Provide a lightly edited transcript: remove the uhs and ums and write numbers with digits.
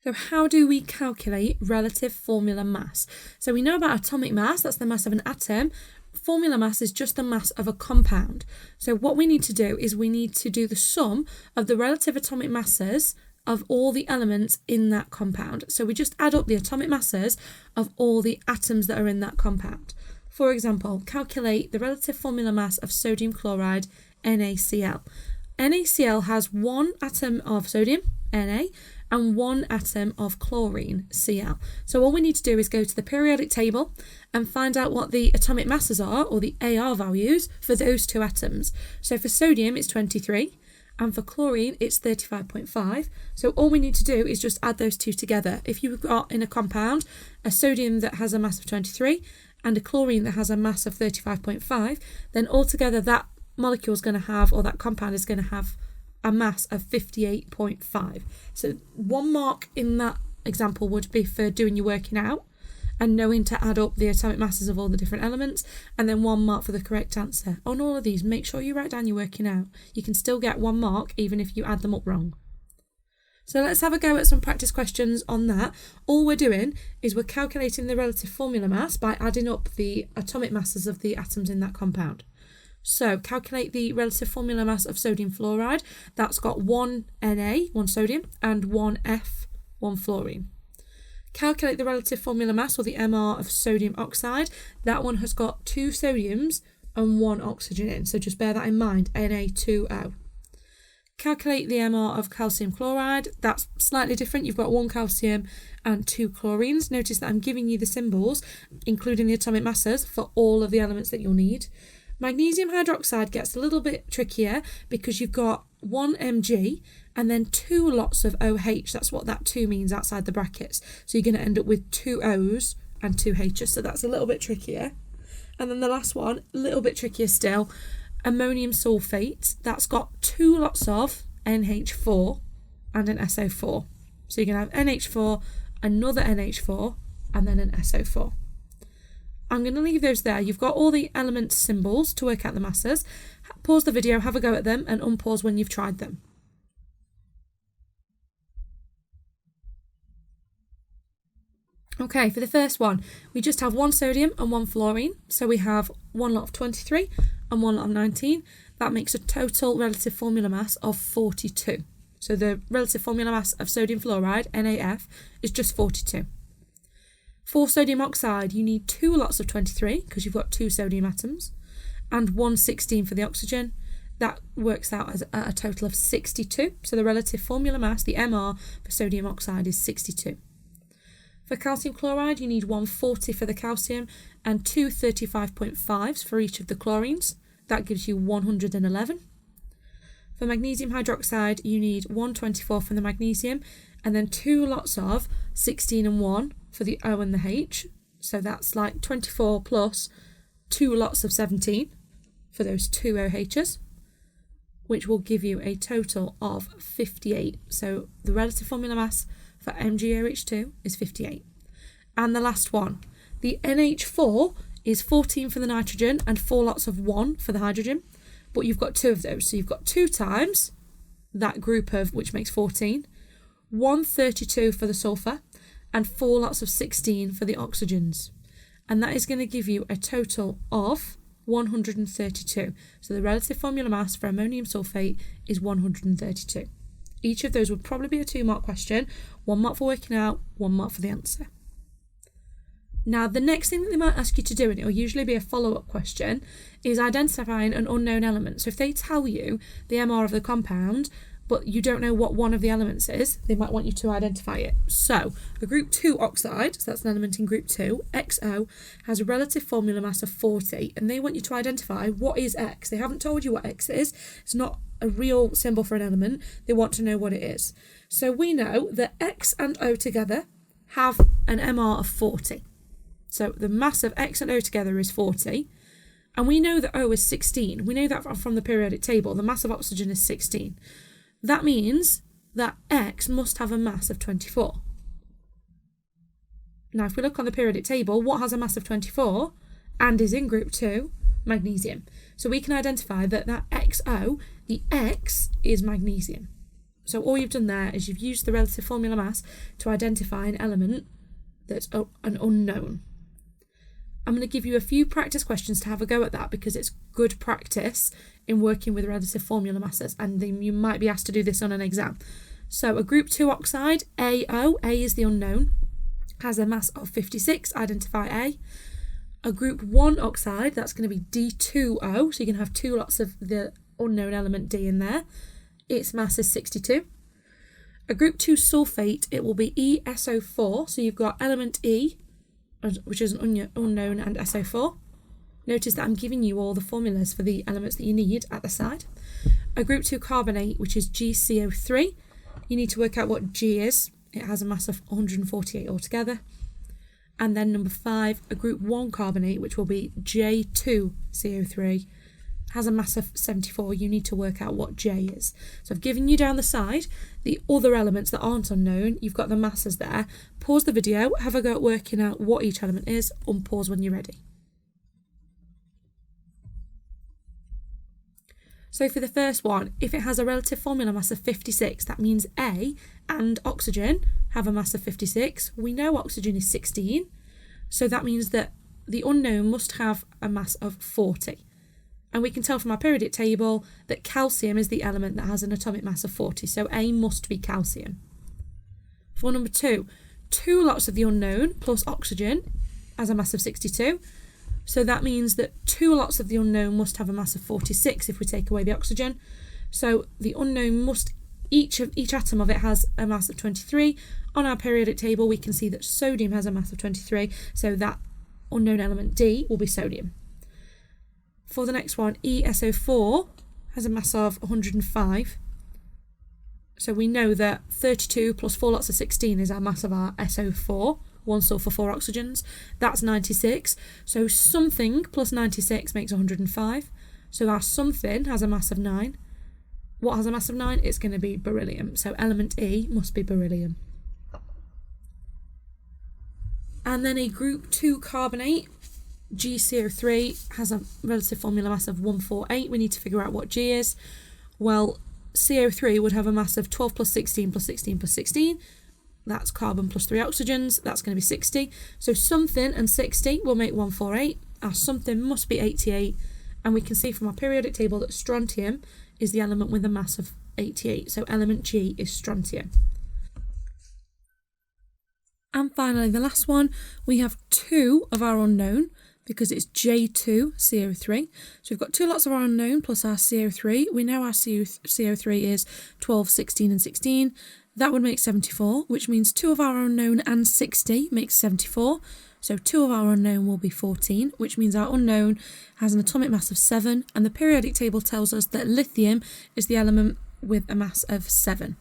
So how do we calculate relative formula mass? So we know about atomic mass, that's the mass of an atom. Formula mass is just the mass of a compound. So what we need to do is we need to do the sum of the relative atomic masses of all the elements in that compound. So we just add up the atomic masses of all the atoms that are in that compound. For example, calculate the relative formula mass of sodium chloride, NaCl. NaCl has one atom of sodium, Na, and one atom of chlorine, Cl. So all we need to do is go to the periodic table and find out what the atomic masses are, or the Ar values, for those two atoms. So for sodium, it's 23, and for chlorine, it's 35.5. So all we need to do is just add those two together. If you've got in a compound a sodium that has a mass of 23 and a chlorine that has a mass of 35.5, then altogether that molecule is going to have, or that compound is going to have, a mass of 58.5. So 1 mark in that example would be for doing your working out and knowing to add up the atomic masses of all the different elements, and then 1 mark for the correct answer. On all of these, make sure you write down your working out. You can still get 1 mark even if you add them up wrong. So let's have a go at some practice questions on that. All we're doing is we're calculating the relative formula mass by adding up the atomic masses of the atoms in that compound. So calculate the relative formula mass of sodium fluoride. That's got 1 Na, 1 sodium, and 1 F, 1 fluorine. Calculate the relative formula mass, or the MR, of sodium oxide. That one has got 2 sodiums and 1 oxygen in, so just bear that in mind, Na2O. Calculate the MR of calcium chloride. That's slightly different. You've got 1 calcium and 2 chlorines. Notice that I'm giving you the symbols, including the atomic masses, for all of the elements that you'll need. Magnesium hydroxide gets a little bit trickier because you've got 1 Mg and then 2 lots of OH. That's what that 2 means outside the brackets. So you're going to end up with 2 O's and 2 H's. So that's a little bit trickier. And then the last one, a little bit trickier still, ammonium sulfate. That's got 2 lots of NH4 and an SO4. So you're going to have NH4, another NH4, and then an SO4. I'm going to leave those there. You've got all the element symbols to work out the masses. Pause the video, have a go at them, and unpause when you've tried them. Okay, for the first one, we just have 1 sodium and 1 fluorine. So we have 1 lot of 23 and 1 lot of 19. That makes a total relative formula mass of 42. So the relative formula mass of sodium fluoride, NaF, is just 42. For sodium oxide, you need 2 lots of 23 because you've got 2 sodium atoms, and 116 for the oxygen. That works out as a total of 62. So the relative formula mass, the MR, for sodium oxide is 62. For calcium chloride, you need 140 for the calcium and 2 35.5s for each of the chlorines. That gives you 111. For magnesium hydroxide, you need 124 for the magnesium and then 2 lots of 16 and 1 for the O and the H. So that's like 24 plus 2 lots of 17 for those 2 OHs, which will give you a total of 58. So the relative formula mass for MgOH2 is 58. And the last one, the NH4 is 14 for the nitrogen and 4 lots of 1 for the hydrogen, but you've got 2 of those. So you've got 2 times that group of, which makes 14, 132 for the sulfur, and 4 lots of 16 for the oxygens. And that is going to give you a total of 132. So the relative formula mass for ammonium sulfate is 132. Each of those would probably be a 2-mark question, 1 mark for working out, 1 mark for the answer. Now, the next thing that they might ask you to do, and it will usually be a follow-up question, is identifying an unknown element. So if they tell you the MR of the compound, but you don't know what one of the elements is, they might want you to identify it. So a group 2 oxide, so that's an element in group 2, XO, has a relative formula mass of 40, and they want you to identify what is X. They haven't told you what X is. It's not a real symbol for an element. They want to know what it is. So we know that X and O together have an MR of 40. So the mass of X and O together is 40. And we know that O is 16. We know that from the periodic table. The mass of oxygen is 16. That means that X must have a mass of 24. Now, if we look on the periodic table, what has a mass of 24 and is in group 2? Magnesium. So we can identify that XO, the X, is magnesium. So all you've done there is you've used the relative formula mass to identify an element that's an unknown. I'm going to give you a few practice questions to have a go at that because it's good practice in working with relative formula masses, and then you might be asked to do this on an exam. So a group 2 oxide, AO, A is the unknown, has a mass of 56, identify A. A group 1 oxide, that's going to be D2O, so you can have 2 lots of the unknown element D in there. Its mass is 62. A group 2 sulfate, it will be ESO4, so you've got element E, which is an unknown, and SO4. Notice that I'm giving you all the formulas for the elements that you need at the side. A group 2 carbonate, which is GCO3, you need to work out what G is. It has a mass of 148 altogether. And then number 5, a group 1 carbonate, which will be J2CO3, has a mass of 74. You need to work out what J is. So I've given you down the side the other elements that aren't unknown. You've got the masses there. Pause the video, have a go at working out what each element is, unpause when you're ready. So for the first one, if it has a relative formula mass of 56, that means A and oxygen have a mass of 56. We know oxygen is 16, so that means that the unknown must have a mass of 40. And we can tell from our periodic table that calcium is the element that has an atomic mass of 40, so A must be calcium. For number 2, 2 lots of the unknown plus oxygen has a mass of 62. So that means that 2 lots of the unknown must have a mass of 46 if we take away the oxygen. So the unknown must, each atom of it has a mass of 23. On our periodic table, we can see that sodium has a mass of 23. So that unknown element D will be sodium. For the next one, ESO4 has a mass of 105. So we know that 32 plus 4 lots of 16 is our mass of our SO4. 1 sulfur, 4 oxygens, that's 96. So something plus 96 makes 105. So our something has a mass of 9. What has a mass of 9? It's going to be beryllium. So element E must be beryllium. And then a group 2 carbonate, GCO3, has a relative formula mass of 148. We need to figure out what G is. Well, CO3 would have a mass of 12 plus 16 plus 16 plus 16. That's carbon plus 3 oxygens, that's going to be 60. So something and 60 will make 148. Our something must be 88. And we can see from our periodic table that strontium is the element with a mass of 88. So element G is strontium. And finally, the last one, we have 2 of our unknown because it's J2CO3. So we've got 2 lots of our unknown plus our CO3. We know our CO3 is 12, 16 and 16. That would make 74, which means 2 of our unknown and 60 makes 74. So 2 of our unknown will be 14, which means our unknown has an atomic mass of 7. And the periodic table tells us that lithium is the element with a mass of 7.